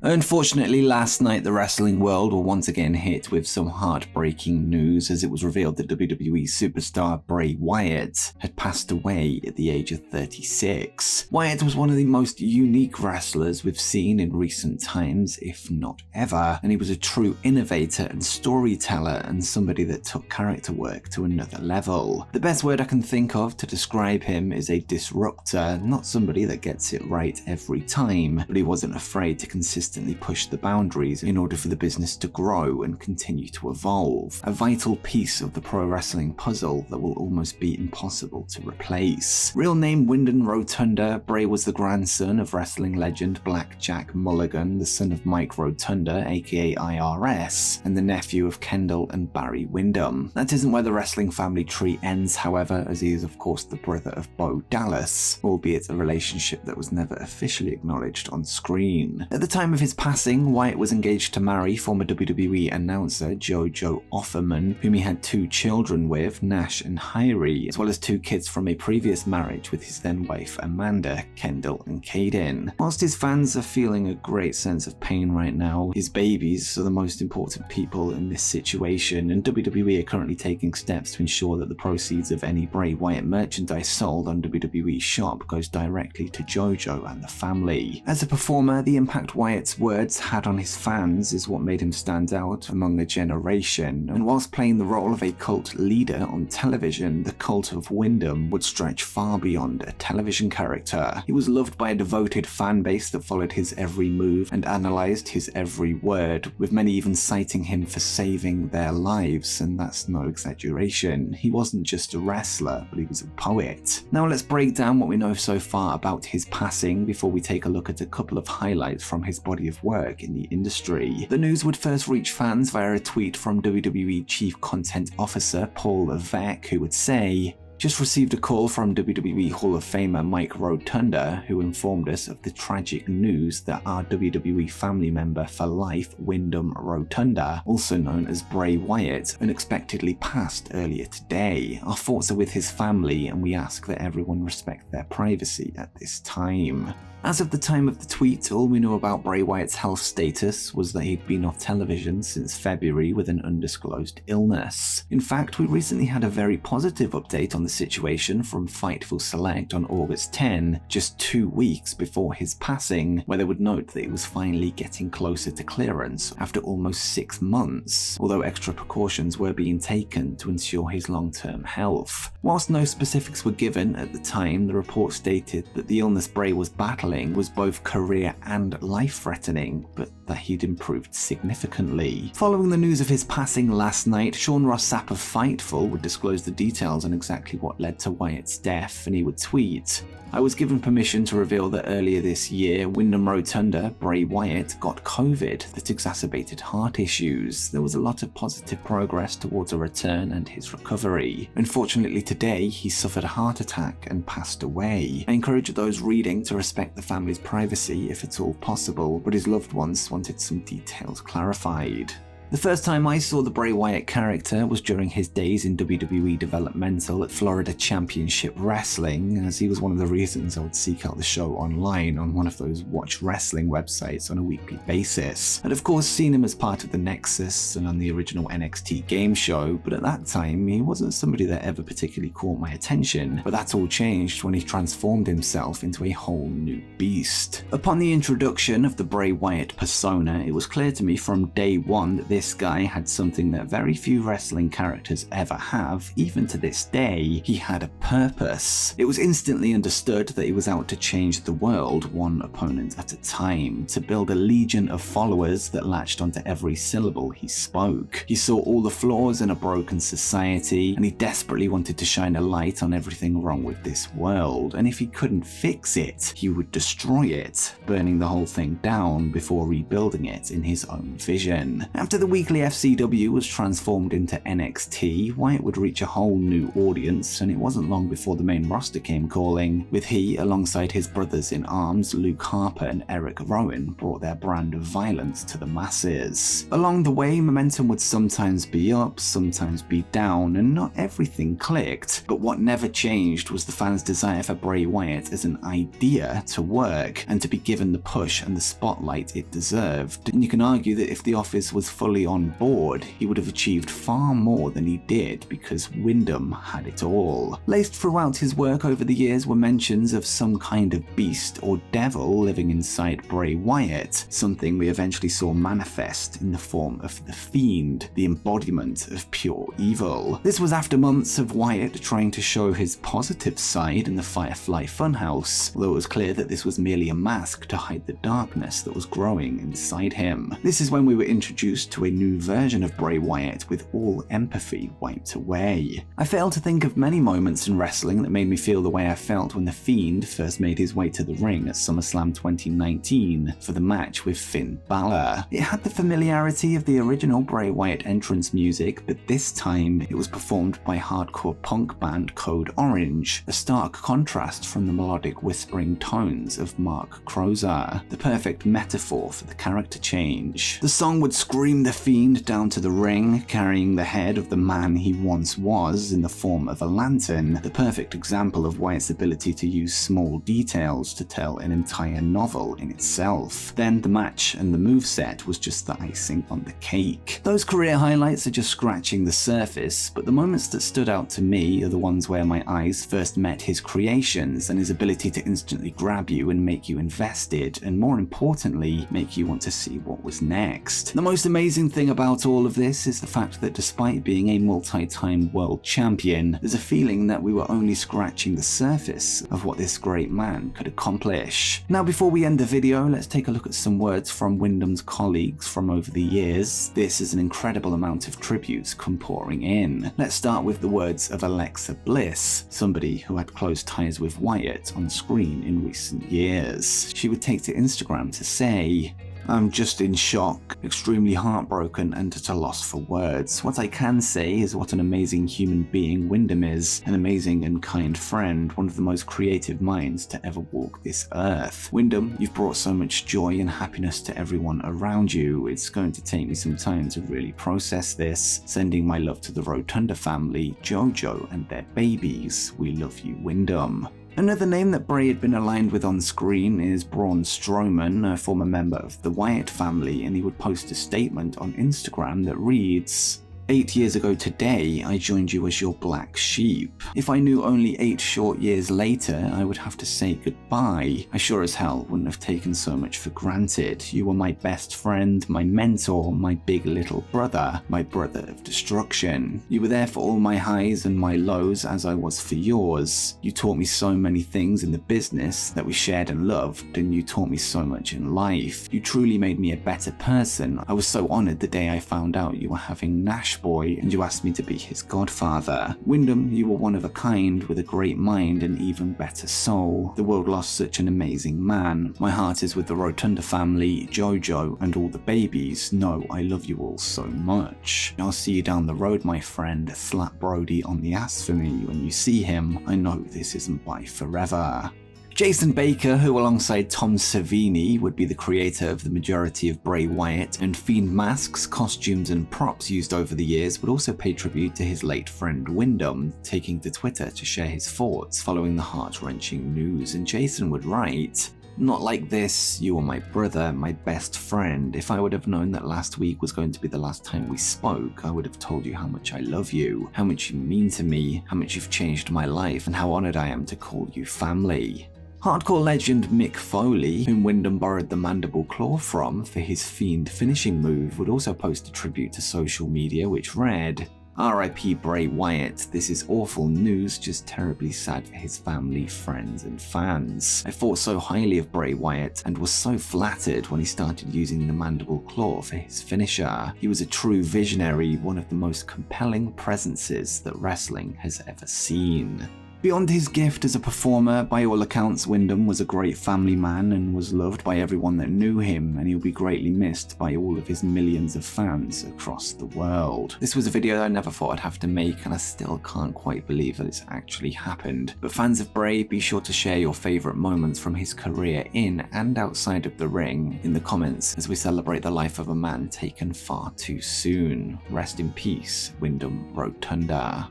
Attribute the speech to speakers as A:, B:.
A: Unfortunately, last night the wrestling world were once again hit with some heartbreaking news as it was revealed that WWE superstar Bray Wyatt had passed away at the age of 36. Wyatt was one of the most unique wrestlers we've seen in recent times, if not ever, and he was a true innovator and storyteller and somebody that took character work to another level. The best word I can think of to describe him is a disruptor, not somebody that gets it right every time, but he wasn't afraid to consistently push the boundaries in order for the business to grow and continue to evolve. A vital piece of the pro wrestling puzzle that will almost be impossible to replace. Real name Wyndham Rotunda, Bray was the grandson of wrestling legend Black Jack Mulligan, the son of Mike Rotunda aka IRS, and the nephew of Kendall and Barry Windham. That isn't where the wrestling family tree ends, however, as he is of course the brother of Bo Dallas, albeit a relationship that was never officially acknowledged on screen. At the time of his passing, Wyatt was engaged to marry former WWE announcer JoJo Offerman, whom he had 2 children with, Nash and Hyrie, as well as 2 kids from a previous marriage with his then wife Amanda, Kendall and Caden. Whilst his fans are feeling a great sense of pain right now, his babies are the most important people in this situation, and WWE are currently taking steps to ensure that the proceeds of any Bray Wyatt merchandise sold on WWE shop goes directly to JoJo and the family. As a performer, the impact Wyatt's words had on his fans is what made him stand out among a generation, and whilst playing the role of a cult leader on television, the cult of Wyndham would stretch far beyond a television character. He was loved by a devoted fan base that followed his every move and analysed his every word, with many even citing him for saving their lives, and that's no exaggeration. He wasn't just a wrestler, but he was a poet. Now let's break down what we know so far about his passing before we take a look at a couple of highlights from his body of work in the industry. The news would first reach fans via a tweet from WWE Chief Content Officer Paul Levesque, who would say, "Just received a call from WWE Hall of Famer Mike Rotunda, who informed us of the tragic news that our WWE family member for life, Wyndham Rotunda, also known as Bray Wyatt, unexpectedly passed earlier today. Our thoughts are with his family, and we ask that everyone respect their privacy at this time." As of the time of the tweet, all we knew about Bray Wyatt's health status was that he'd been off television since February with an undisclosed illness. In fact, we recently had a very positive update on the situation from Fightful Select on August 10, just 2 weeks before his passing, where they would note that he was finally getting closer to clearance after almost 6 months, although extra precautions were being taken to ensure his long-term health. Whilst no specifics were given at the time, the report stated that the illness Bray was battling was both career and life-threatening, but that he'd improved significantly. Following the news of his passing last night, Sean Ross Sapp of Fightful would disclose the details on exactly what led to Wyatt's death, and he would tweet, "I was given permission to reveal that earlier this year, Wyndham Rotunda, Bray Wyatt, got COVID that exacerbated heart issues. There was a lot of positive progress towards a return and his recovery. Unfortunately today, he suffered a heart attack and passed away. I encourage those reading to respect the family's privacy if at all possible, but his loved ones wanted some details clarified." The first time I saw the Bray Wyatt character was during his days in WWE developmental at Florida Championship Wrestling, as he was one of the reasons I would seek out the show online on one of those watch wrestling websites on a weekly basis. I'd of course seen him as part of the Nexus and on the original NXT game show, but at that time he wasn't somebody that ever particularly caught my attention, but that all changed when he transformed himself into a whole new beast. Upon the introduction of the Bray Wyatt persona, it was clear to me from day one that this guy had something that very few wrestling characters ever have. Even to this day, he had a purpose. It was instantly understood that he was out to change the world one opponent at a time, to build a legion of followers that latched onto every syllable he spoke. He saw all the flaws in a broken society, and he desperately wanted to shine a light on everything wrong with this world, and if he couldn't fix it, he would destroy it, burning the whole thing down before rebuilding it in his own vision. After the the weekly FCW was transformed into NXT, Wyatt would reach a whole new audience, and it wasn't long before the main roster came calling, with he, alongside his brothers in arms, Luke Harper and Eric Rowan, brought their brand of violence to the masses. Along the way, momentum would sometimes be up, sometimes be down, and not everything clicked, but what never changed was the fans' desire for Bray Wyatt as an idea to work, and to be given the push and the spotlight it deserved. And you can argue that if the office was fully on board, he would have achieved far more than he did, because Wyndham had it all. Laced throughout his work over the years were mentions of some kind of beast or devil living inside Bray Wyatt, something we eventually saw manifest in the form of the Fiend, the embodiment of pure evil. This was after months of Wyatt trying to show his positive side in the Firefly Funhouse, although it was clear that this was merely a mask to hide the darkness that was growing inside him. This is when we were introduced to a new version of Bray Wyatt with all empathy wiped away. I failed to think of many moments in wrestling that made me feel the way I felt when The Fiend first made his way to the ring at SummerSlam 2019 for the match with Finn Balor. It had the familiarity of the original Bray Wyatt entrance music, but this time it was performed by hardcore punk band Code Orange, a stark contrast from the melodic whispering tones of Mark Crozer, the perfect metaphor for the character change. The song would scream the Fiend down to the ring, carrying the head of the man he once was in the form of a lantern, the perfect example of Wyatt's ability to use small details to tell an entire novel in itself. Then the match and the moveset was just the icing on the cake. Those career highlights are just scratching the surface, but the moments that stood out to me are the ones where my eyes first met his creations and his ability to instantly grab you and make you invested, and more importantly, make you want to see what was next. The most amazing thing about all of this is the fact that despite being a multi-time world champion, there's a feeling that we were only scratching the surface of what this great man could accomplish. Now, before we end the video, let's take a look at some words from Wyndham's colleagues from over the years. This is an incredible amount of tributes come pouring in. Let's start with the words of Alexa Bliss, somebody who had close ties with Wyatt on screen in recent years. She would take to Instagram to say, "I'm just in shock, extremely heartbroken and at a loss for words. What I can say is what an amazing human being Wyndham is, an amazing and kind friend, one of the most creative minds to ever walk this earth. Wyndham, you've brought so much joy and happiness to everyone around you. It's going to take me some time to really process this. Sending my love to the Rotunda family, Jojo and their babies. We love you, Wyndham." Another name that Bray had been aligned with on screen is Braun Strowman, a former member of the Wyatt family, and he would post a statement on Instagram that reads, "8 years ago today, I joined you as your black sheep. If I knew only 8 short years later, I would have to say goodbye. I sure as hell wouldn't have taken so much for granted. You were my best friend, my mentor, my big little brother, my brother of destruction. You were there for all my highs and my lows as I was for yours. You taught me so many things in the business that we shared and loved, and you taught me so much in life. You truly made me a better person. I was so honored the day I found out you were having Nash Boy and you asked me to be his godfather. Wyndham, you were one of a kind with a great mind and even better soul. The world lost such an amazing man. My heart is with the Rotunda family, Jojo, and all the babies. No, I love you all so much. I'll see you down the road, my friend. Slap Brody on the ass for me when you see him. I know this isn't bye forever." Jason Baker, who alongside Tom Savini would be the creator of the majority of Bray Wyatt and Fiend masks, costumes and props used over the years, would also pay tribute to his late friend Wyndham, taking to Twitter to share his thoughts following the heart-wrenching news. And Jason would write, "Not like this, you are my brother, my best friend. If I would have known that last week was going to be the last time we spoke, I would have told you how much I love you, how much you mean to me, how much you've changed my life, and how honored I am to call you family." Hardcore legend Mick Foley, whom Wyndham borrowed the mandible claw from for his Fiend finishing move, would also post a tribute to social media which read, "RIP Bray Wyatt, this is awful news, just terribly sad for his family, friends and fans. I thought so highly of Bray Wyatt and was so flattered when he started using the mandible claw for his finisher. He was a true visionary, one of the most compelling presences that wrestling has ever seen." Beyond his gift as a performer, by all accounts, Windham was a great family man and was loved by everyone that knew him, and he'll be greatly missed by all of his millions of fans across the world. This was a video that I never thought I'd have to make, and I still can't quite believe that it's actually happened. But fans of Bray, be sure to share your favourite moments from his career in and outside of the ring in the comments as we celebrate the life of a man taken far too soon. Rest in peace, Windham Rotunda.